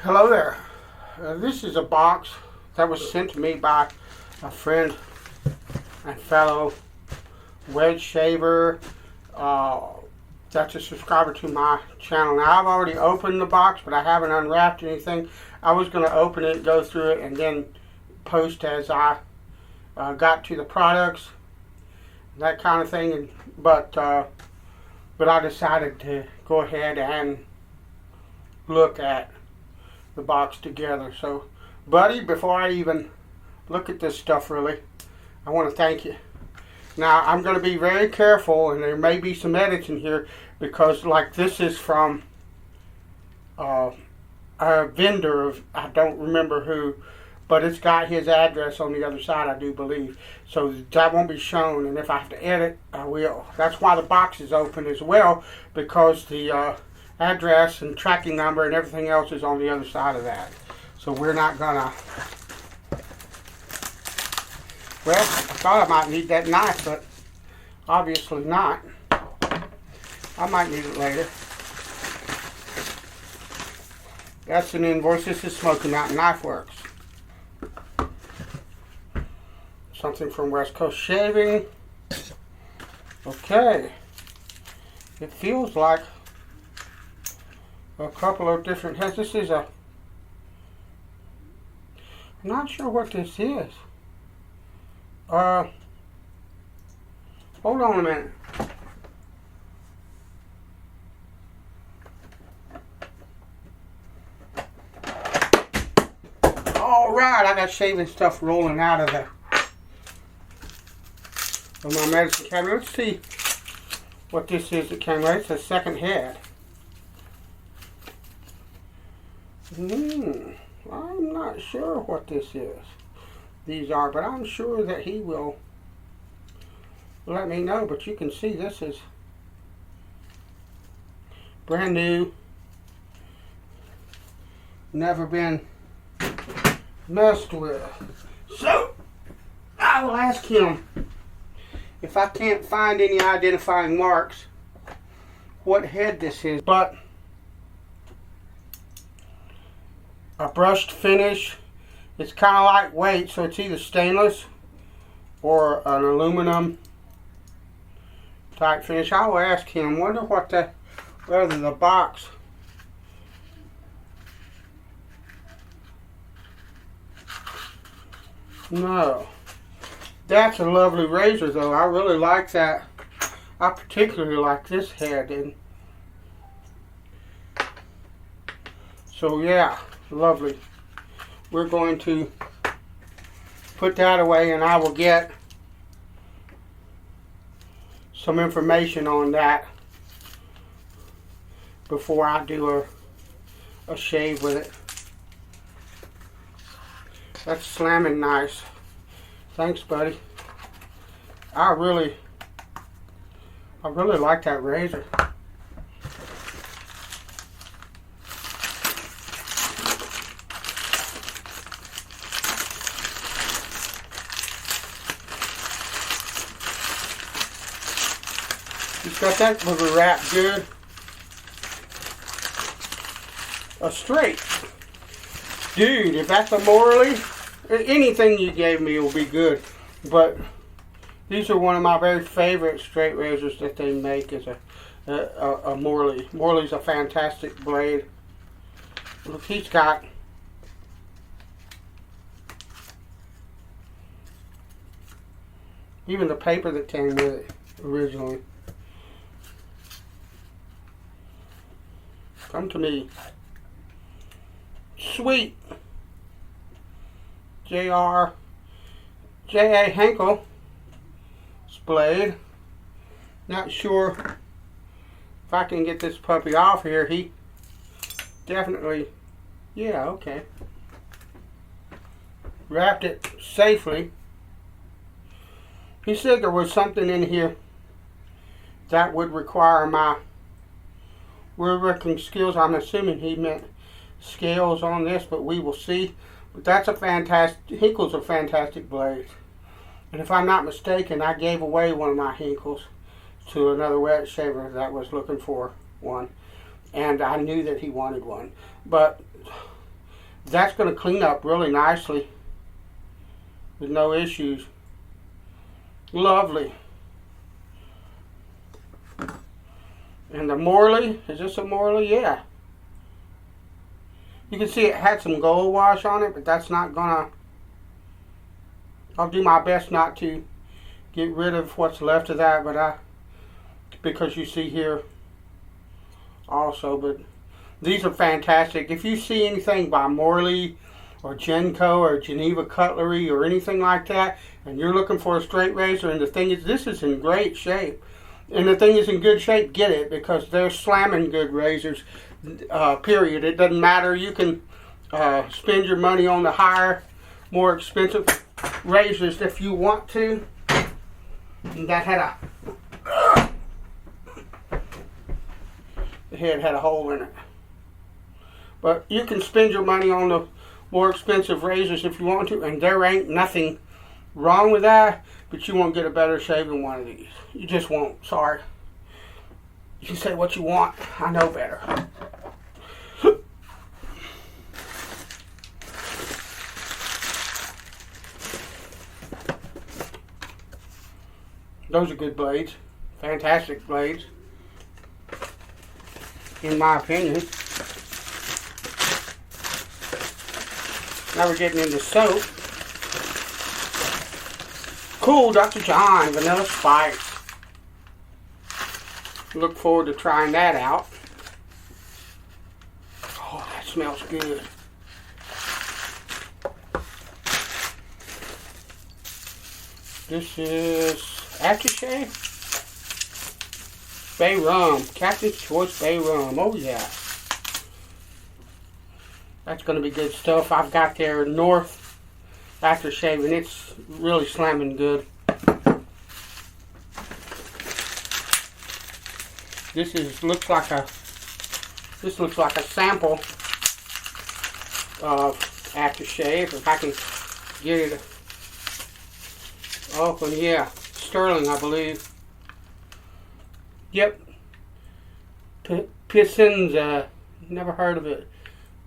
Hello there. This is a box that was sent to me by a friend and fellow wedge shaver that's a subscriber to my channel. Now, I've already opened the box, but I haven't unwrapped anything. I was going to open it, go through it, and then post as I got to the products, that kind of thing. But I decided to go ahead and look at the box together. So, buddy, before I even look at this stuff, really, I want to thank you. Now, I'm going to be very careful, and there may be some edits in here, because, like, this is from a vendor of, I don't remember who, but it's got his address on the other side, I do believe. So that won't be shown, and if I have to edit, I will. That's why the box is open as well, because the address and tracking number and everything else is on the other side of that. So we're not gonna, well, I thought I might need that knife, but obviously not. I might need it later. That's an invoice. This is Smoky Mountain Knife Works. Something from West Coast Shaving. Okay. It feels like a couple of different heads. This is I'm not sure what this is. Hold on a minute. Alright, I got shaving stuff rolling out of my medicine cabinet. Let's see what this is that came out. It's a second head. I'm not sure what this is. These are, but I'm sure that he will let me know. But you can see this is brand new, never been messed with. So I will ask him, if I can't find any identifying marks, what head this is. But a brushed finish. It's kind of lightweight, so it's either stainless or an aluminum type finish. I will ask him. Wonder whether the box. No. That's a lovely razor, though. I really like that. I particularly like this head. And so, yeah, lovely. We're going to put that away, and I will get some information on that before I do a shave with it. That's slamming nice. Thanks, buddy. I really like that razor. He's got that rubber wrap good. A straight. Dude, if that's a Morley, anything you gave me will be good. But these are one of my very favorite straight razors that they make, is a Morley. Morley's a fantastic blade. Look, he's got even the paper that came with it originally. Come to me. Sweet. J.A. Henkel's blade. Not sure if I can get this puppy off here. He definitely, yeah, okay. Wrapped it safely. He said there was something in here that would require my woodworking skills. I'm assuming he meant scales on this, but we will see. But that's a fantastic, Henkel's a fantastic blade. And if I'm not mistaken, I gave away one of my Henkel's to another wet shaver that was looking for one. And I knew that he wanted one. But That's going to clean up really nicely with no issues. Lovely. And the Morley, is this a Morley? Yeah. You can see it had some gold wash on it, but that's not gonna, I'll do my best not to get rid of what's left of that, but because you see here also, but these are fantastic. If you see anything by Morley or Genco or Geneva Cutlery or anything like that, and you're looking for a straight razor, and the thing is, this is in great shape, and the thing is in good shape, get it, because they're slamming good razors, period. It doesn't matter. You can spend your money on the higher, more expensive razors if you want to. And that had the head had a hole in it. But you can spend your money on the more expensive razors if you want to, and there ain't nothing wrong with that, but you won't get a better shave than one of these. You just won't. Sorry. You can say what you want. I know better. Those are good blades. Fantastic blades, in my opinion. Now we're getting into soap. Cool Dr. John Vanilla Spice. Look forward to trying that out. Oh, that smells good. This is Aftershave Bay Rum. Captain's Choice Bay Rum. Oh yeah. That's going to be good stuff. I've got their North Aftershave, and it's really slamming good. This looks like a sample of Aftershave. If I can get it open, yeah, Sterling, I believe. Yep. Pissons, never heard of it.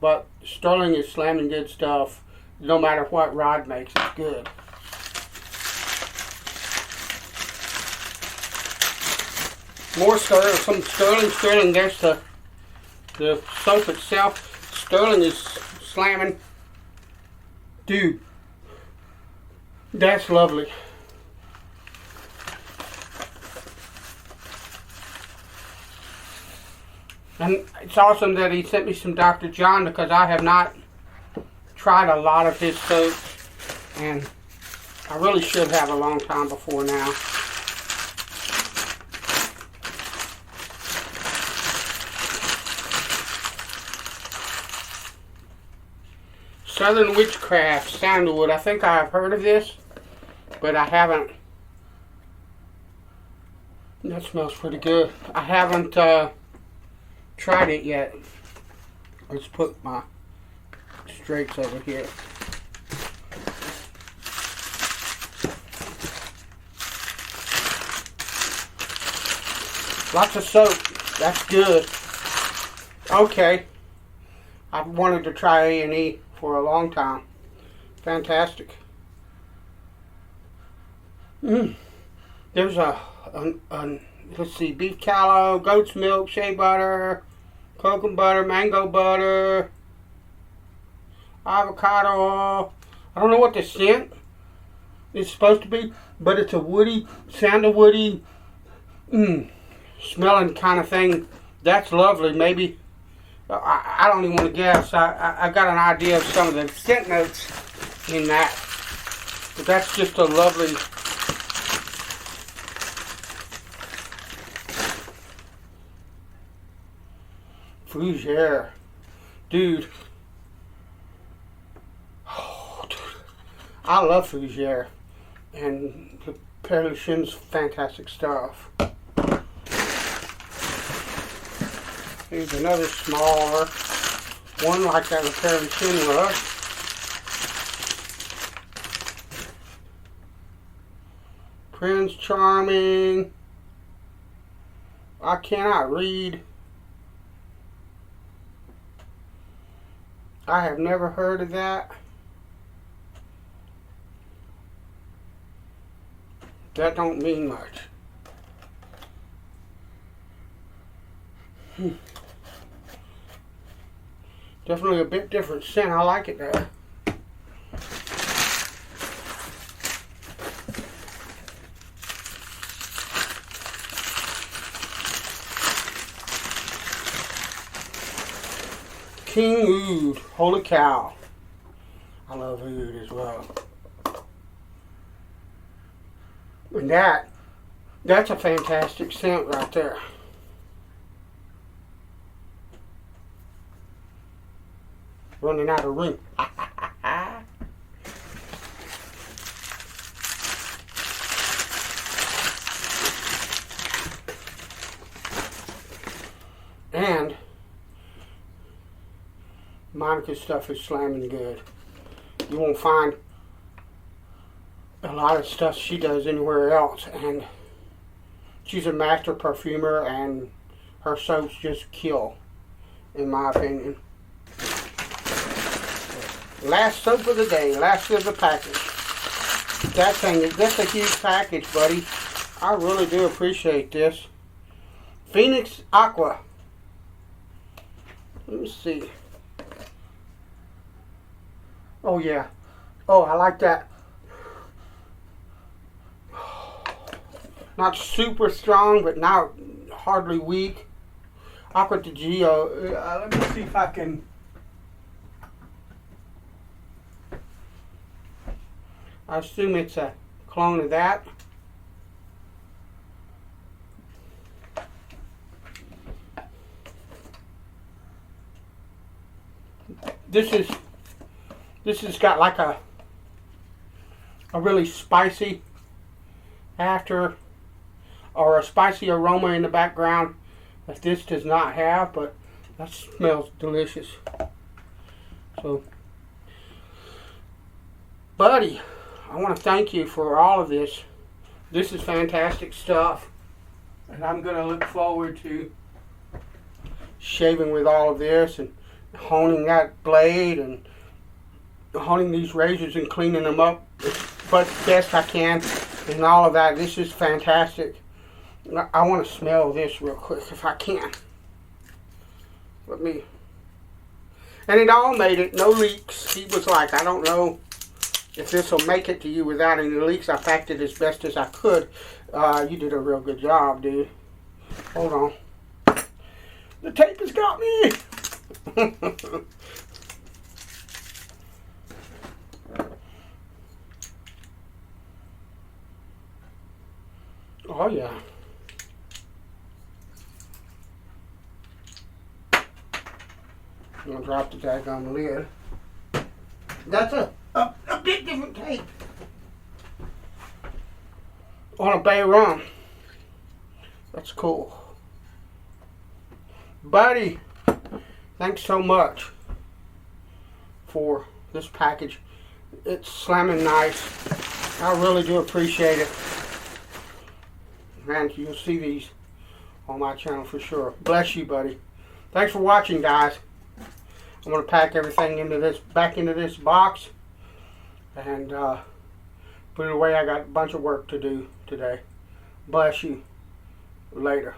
But Sterling is slamming good stuff. No matter what rod makes, it's good. More Sterling, some Sterling. There's the soap itself. Sterling is slamming. Dude, that's lovely. And it's awesome that he sent me some Dr. John, because I have not tried a lot of his soaps, and I really should have a long time before now. Southern Witchcraft, Sandalwood. I think I've heard of this, but I haven't. That smells pretty good. I haven't tried it yet. Let's put my straights over here. Lots of soap. That's good. Okay. I've wanted to try A&E for a long time. Fantastic. There's let's see, beef tallow, goat's milk, shea butter, coconut butter, mango butter, avocado oil. I don't know what the scent is supposed to be, but it's a woody, sandalwoody, smelling kind of thing. That's lovely. Maybe, I don't even want to guess. I got an idea of some of the scent notes in that, but that's just a lovely. Fougere. Dude. Oh, dude. I love Fougere. And the Perluchin's fantastic stuff. Here's another smaller one like that the Perluchin was. Prince Charming. I cannot read. I have never heard of that. That don't mean much. Definitely a bit different scent. I like it though. King Oud. Holy cow. I love oud as well. And that's a fantastic scent right there. Running out of room. And Monica's stuff is slamming good. You won't find a lot of stuff she does anywhere else, and she's a master perfumer, and her soaps just kill, in my opinion. Last soap of the day, last of the package. That's a huge package, buddy. I really do appreciate this. Phoenix Aqua. Let me see. Oh yeah. Oh, I like that. Not super strong, but not hardly weak. Aqua di Gio. Let me see if I can. I assume it's a clone of that. This has got like a really spicy or a spicy aroma in the background that this does not have, but that smells delicious. So, buddy, I want to thank you for all of this. This is fantastic stuff, and I'm going to look forward to shaving with all of this and honing that blade and honing these razors and cleaning them up as best I can and all of that. This is fantastic. I want to smell this real quick if I can. And it all made it, no leaks. He was like, I don't know if this will make it to you without any leaks. I packed it as best as I could. You did a real good job, dude. Hold on. The tape has got me. Oh yeah. I'm gonna drop the daggone lid. That's a bit different tape. On a bay rum. That's cool. Buddy, thanks so much for this package. It's slamming nice. I really do appreciate it. Man, you'll see these on my channel for sure. Bless you, buddy. Thanks for watching, guys. I'm going to pack everything back into this box and put it away. I got a bunch of work to do today. Bless you. Later.